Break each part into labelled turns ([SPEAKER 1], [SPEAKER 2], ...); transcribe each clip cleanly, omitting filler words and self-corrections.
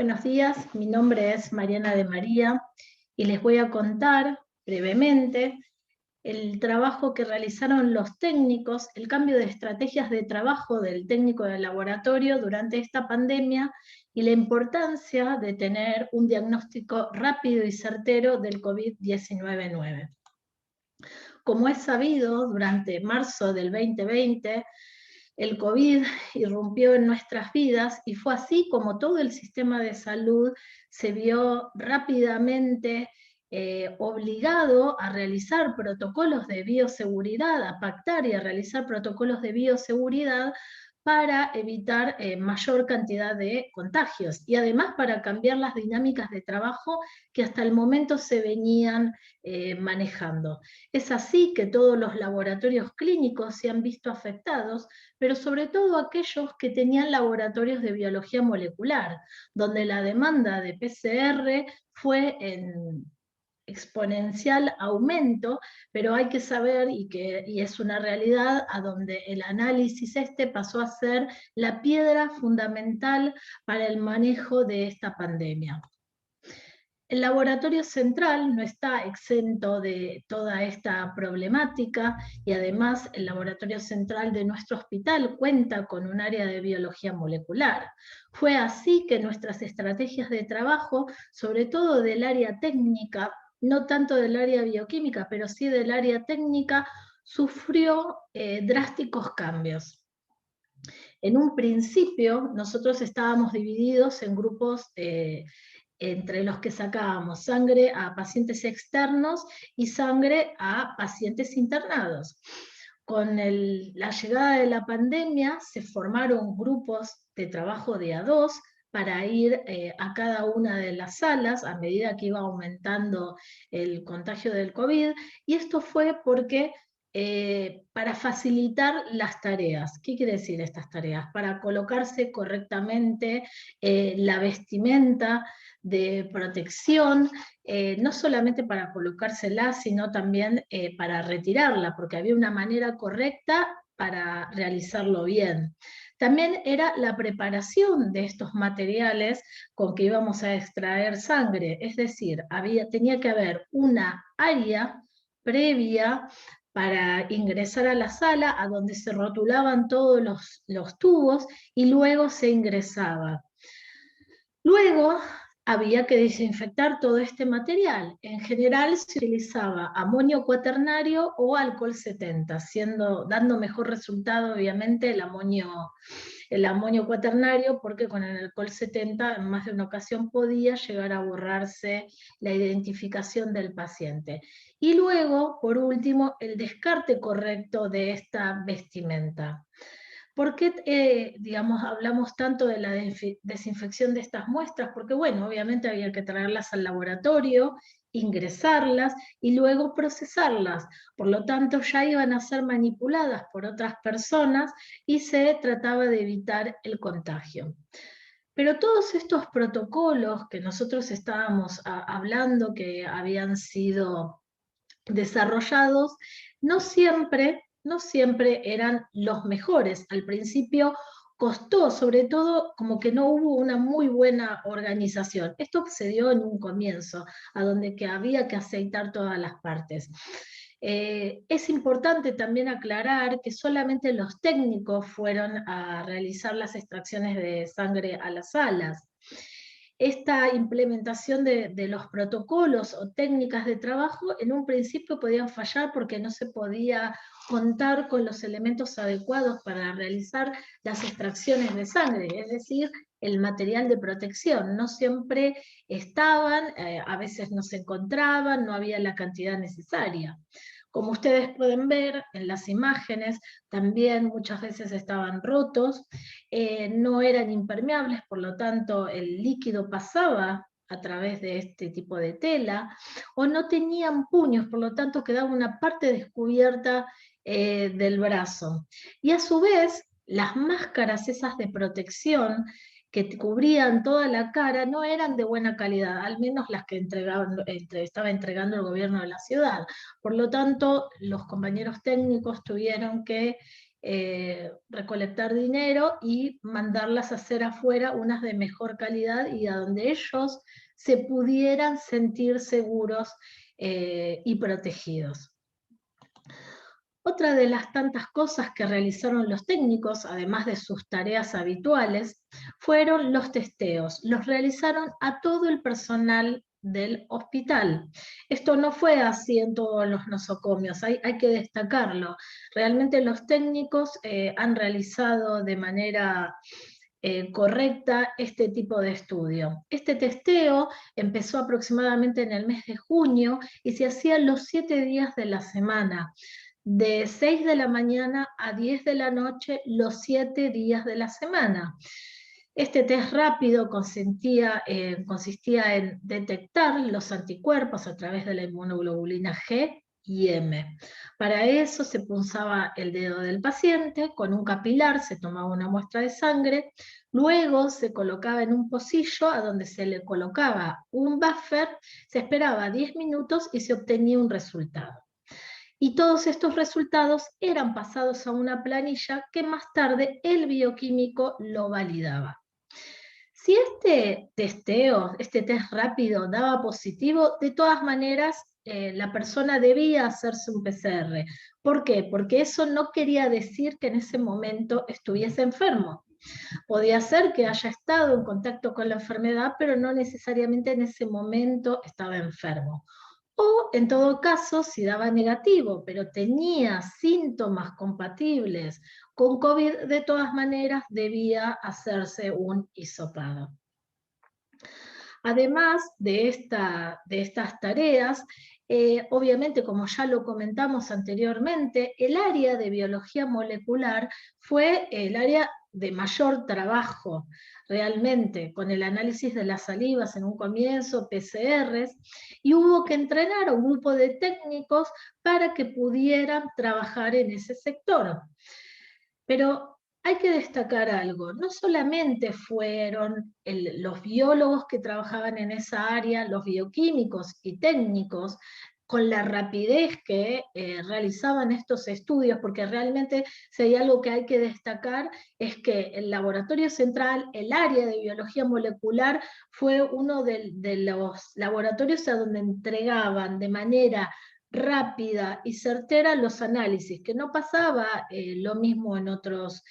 [SPEAKER 1] Buenos días, mi nombre es Mariana de María y les voy a contar brevemente el trabajo que realizaron los técnicos, el cambio de estrategias de trabajo del técnico de laboratorio durante esta pandemia y la importancia de tener un diagnóstico rápido y certero del COVID-19. Como es sabido, durante marzo del 2020, el COVID irrumpió en nuestras vidas y fue así como todo el sistema de salud se vio rápidamente obligado a realizar protocolos de bioseguridad, a pactar y a realizar protocolos de bioseguridad para evitar mayor cantidad de contagios y además para cambiar las dinámicas de trabajo que hasta el momento se venían manejando. Es así que todos los laboratorios clínicos se han visto afectados, pero sobre todo aquellos que tenían laboratorios de biología molecular, donde la demanda de PCR fue en exponencial aumento, pero hay que saber, y es una realidad, a donde el análisis pasó a ser la piedra fundamental para el manejo de esta pandemia. El laboratorio central no está exento de toda esta problemática y además el laboratorio central de nuestro hospital cuenta con un área de biología molecular. Fue así que nuestras estrategias de trabajo, sobre todo del área técnica, no tanto del área bioquímica, pero sí del área técnica, sufrió drásticos cambios. En un principio nosotros estábamos divididos en grupos entre los que sacábamos sangre a pacientes externos y sangre a pacientes internados. Con la llegada de la pandemia se formaron grupos de trabajo de A2 para ir a cada una de las salas a medida que iba aumentando el contagio del COVID, y esto fue porque para facilitar las tareas. ¿Qué quiere decir estas tareas? Para colocarse correctamente la vestimenta de protección, no solamente para colocársela, sino también para retirarla, porque había una manera correcta para realizarlo bien. También era la preparación de estos materiales con que íbamos a extraer sangre, es decir, tenía que haber una área previa para ingresar a la sala, a donde se rotulaban todos los tubos y luego se ingresaba. Luego había que desinfectar todo este material. En general se utilizaba amonio cuaternario o alcohol 70, dando mejor resultado obviamente el amonio cuaternario, porque con el alcohol 70 en más de una ocasión podía llegar a borrarse la identificación del paciente. Y luego, por último, el descarte correcto de esta vestimenta. ¿Por qué, digamos, hablamos tanto de la desinfección de estas muestras? Porque, bueno, obviamente había que traerlas al laboratorio, ingresarlas y luego procesarlas. Por lo tanto, ya iban a ser manipuladas por otras personas y se trataba de evitar el contagio. Pero todos estos protocolos que nosotros estábamos hablando, que habían sido desarrollados, no siempre eran los mejores. Al principio costó, sobre todo como que no hubo una muy buena organización. Esto se dio en un comienzo, a donde que había que aceitar todas las partes. Es importante también aclarar que solamente los técnicos fueron a realizar las extracciones de sangre a las salas. Esta implementación de los protocolos o técnicas de trabajo en un principio podían fallar porque no se podía contar con los elementos adecuados para realizar las extracciones de sangre, es decir, el material de protección. No siempre estaban, a veces no se encontraban, no había la cantidad necesaria. Como ustedes pueden ver en las imágenes, también muchas veces estaban rotos, no eran impermeables, por lo tanto el líquido pasaba a través de este tipo de tela, o no tenían puños, por lo tanto quedaba una parte descubierta del brazo. Y a su vez, las máscaras esas de protección que cubrían toda la cara no eran de buena calidad, al menos las que estaba entregando el gobierno de la ciudad. Por lo tanto, los compañeros técnicos tuvieron que recolectar dinero y mandarlas a hacer afuera unas de mejor calidad y a donde ellos se pudieran sentir seguros y protegidos. Otra de las tantas cosas que realizaron los técnicos, además de sus tareas habituales, fueron los testeos. Los realizaron a todo el personal del hospital. Esto no fue así en todos los nosocomios, hay que destacarlo. Realmente los técnicos han realizado de manera correcta este tipo de estudio. Este testeo empezó aproximadamente en el mes de junio y se hacía los 7 días de la semana, de 6 de la mañana a 10 de la noche, los 7 días de la semana. Este test rápido consistía en detectar los anticuerpos a través de la inmunoglobulina G y M. Para eso se punzaba el dedo del paciente, con un capilar se tomaba una muestra de sangre, luego se colocaba en un pocillo a donde se le colocaba un buffer, se esperaba 10 minutos y se obtenía un resultado. Y todos estos resultados eran pasados a una planilla que más tarde el bioquímico lo validaba. Si este testeo, este test rápido daba positivo, de todas maneras la persona debía hacerse un PCR. ¿Por qué? Porque eso no quería decir que en ese momento estuviese enfermo. Podía ser que haya estado en contacto con la enfermedad, pero no necesariamente en ese momento estaba enfermo. O, en todo caso, si daba negativo, pero tenía síntomas compatibles con COVID, de todas maneras debía hacerse un hisopado. Además de estas tareas, obviamente, como ya lo comentamos anteriormente, el área de biología molecular fue el área de mayor trabajo realmente, con el análisis de las salivas en un comienzo, PCRs, y hubo que entrenar a un grupo de técnicos para que pudieran trabajar en ese sector. Pero hay que destacar algo, no solamente fueron los biólogos que trabajaban en esa área, los bioquímicos y técnicos, con la rapidez que realizaban estos estudios, porque realmente si hay algo que hay que destacar es que el laboratorio central, el área de biología molecular, fue uno de los laboratorios a donde entregaban de manera rápida y certera los análisis, que no pasaba lo mismo en otras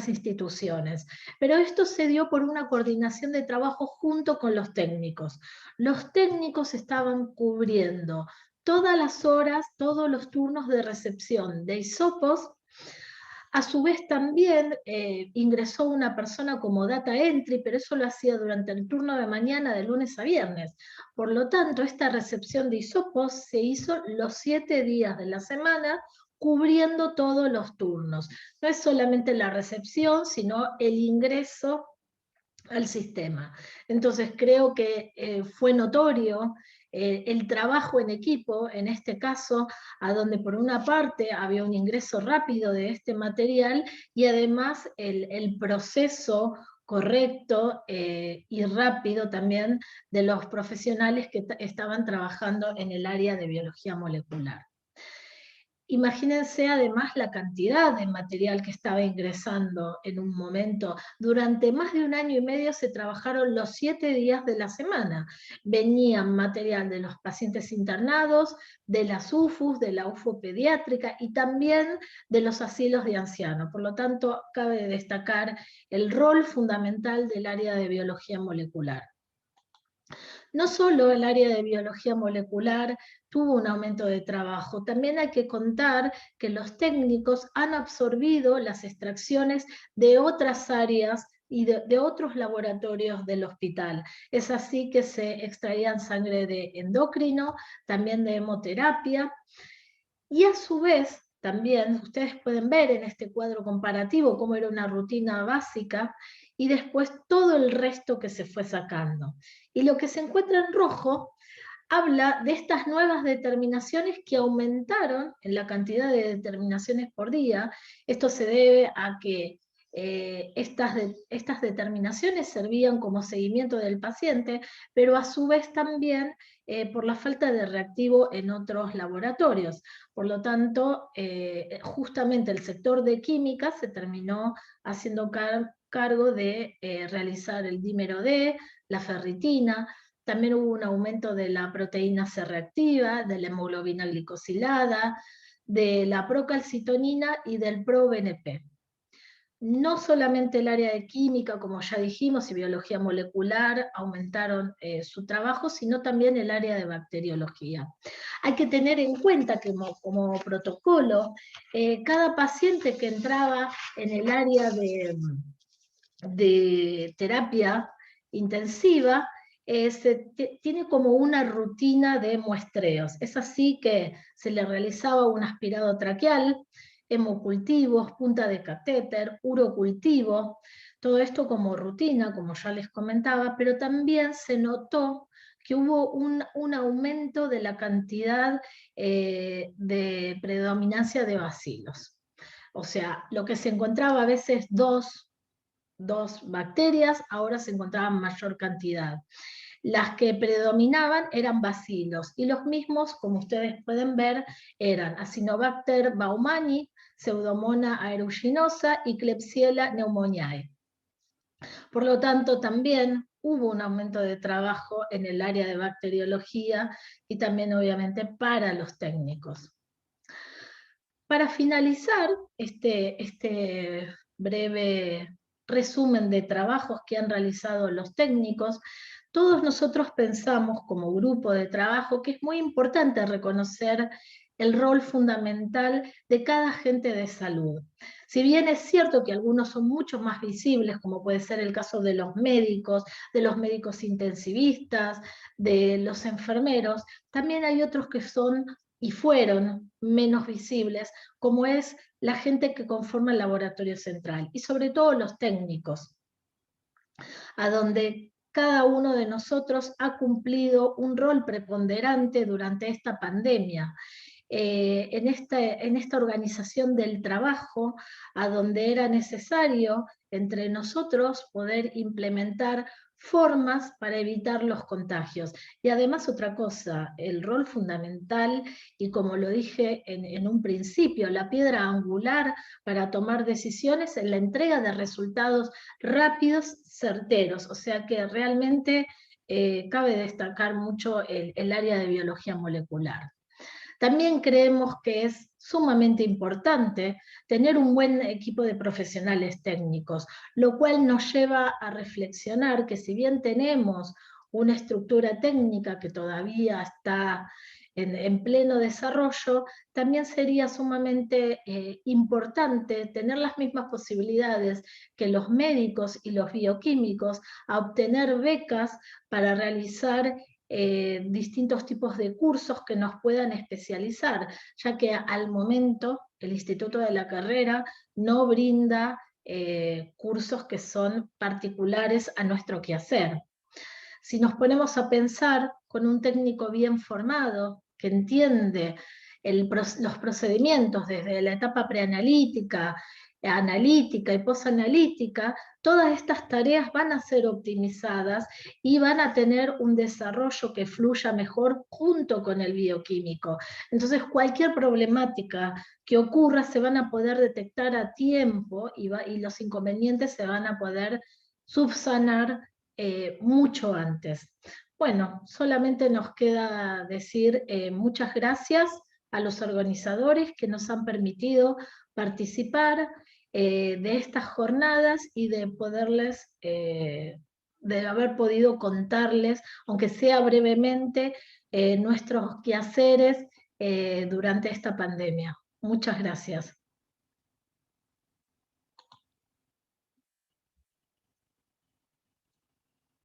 [SPEAKER 1] instituciones. Pero esto se dio por una coordinación de trabajo junto con los técnicos. Los técnicos estaban cubriendo todas las horas, todos los turnos de recepción de hisopos. A su vez también ingresó una persona como data entry, pero eso lo hacía durante el turno de mañana de lunes a viernes. Por lo tanto, esta recepción de hisopos se hizo los 7 días de la semana, cubriendo todos los turnos. No es solamente la recepción, sino el ingreso al sistema. Entonces creo que fue notorio el trabajo en equipo, en este caso, a donde por una parte había un ingreso rápido de este material y además el proceso correcto y rápido también de los profesionales que estaban trabajando en el área de biología molecular. Imagínense además la cantidad de material que estaba ingresando en un momento. Durante más de 1 año y medio se trabajaron los 7 días de la semana. Venían material de los pacientes internados, de las UFUs, de la UFO pediátrica y también de los asilos de ancianos. Por lo tanto, cabe destacar el rol fundamental del área de biología molecular. No solo el área de biología molecular tuvo un aumento de trabajo, también hay que contar que los técnicos han absorbido las extracciones de otras áreas y de otros laboratorios del hospital. Es así que se extraían sangre de endocrino, también de hemoterapia, y a su vez también ustedes pueden ver en este cuadro comparativo cómo era una rutina básica y después todo el resto que se fue sacando. Y lo que se encuentra en rojo habla de estas nuevas determinaciones que aumentaron en la cantidad de determinaciones por día. Esto se debe a que estas determinaciones servían como seguimiento del paciente, pero a su vez también por la falta de reactivo en otros laboratorios. Por lo tanto, justamente el sector de química se terminó haciendo cargo de realizar el dímero D, la ferritina. También hubo un aumento de la proteína C reactiva, de la hemoglobina glicosilada, de la procalcitonina y del pro-BNP. No solamente el área de química, como ya dijimos, y biología molecular aumentaron su trabajo, sino también el área de bacteriología. Hay que tener en cuenta que como protocolo, cada paciente que entraba en el área de terapia intensiva tiene como una rutina de muestreos. Es así que se le realizaba un aspirado traqueal, hemocultivos, punta de catéter, urocultivo, todo esto como rutina, como ya les comentaba, pero también se notó que hubo un aumento de la cantidad de predominancia de bacilos. O sea, lo que se encontraba a veces dos bacterias, ahora se encontraban mayor cantidad. Las que predominaban eran bacilos, y los mismos, como ustedes pueden ver, eran Acinetobacter baumannii, Pseudomonas aeruginosa y Klebsiella pneumoniae. Por lo tanto, también hubo un aumento de trabajo en el área de bacteriología y también obviamente para los técnicos. Para finalizar este breve resumen de trabajos que han realizado los técnicos, todos nosotros pensamos como grupo de trabajo que es muy importante reconocer el rol fundamental de cada agente de salud. Si bien es cierto que algunos son mucho más visibles, como puede ser el caso de los médicos intensivistas, de los enfermeros, también hay otros que son y fueron menos visibles, como es la gente que conforma el laboratorio central, y sobre todo los técnicos, a donde cada uno de nosotros ha cumplido un rol preponderante durante esta pandemia. En esta organización del trabajo, a donde era necesario entre nosotros poder implementar formas para evitar los contagios. Y además otra cosa, el rol fundamental, y como lo dije en un principio, la piedra angular para tomar decisiones en la entrega de resultados rápidos, certeros. O sea que realmente cabe destacar mucho el área de biología molecular. También creemos que es sumamente importante tener un buen equipo de profesionales técnicos, lo cual nos lleva a reflexionar que si bien tenemos una estructura técnica que todavía está en pleno desarrollo, también sería sumamente importante tener las mismas posibilidades que los médicos y los bioquímicos a obtener becas para realizar distintos tipos de cursos que nos puedan especializar, ya que al momento el Instituto de la Carrera no brinda cursos que son particulares a nuestro quehacer. Si nos ponemos a pensar con un técnico bien formado, que entiende los procedimientos desde la etapa preanalítica, analítica y posanalítica, todas estas tareas van a ser optimizadas y van a tener un desarrollo que fluya mejor junto con el bioquímico. Entonces, cualquier problemática que ocurra se van a poder detectar a tiempo y los inconvenientes se van a poder subsanar mucho antes. Bueno, solamente nos queda decir muchas gracias a los organizadores que nos han permitido participar de estas jornadas y de poderles, de haber podido contarles, aunque sea brevemente, nuestros quehaceres durante esta pandemia. Muchas gracias.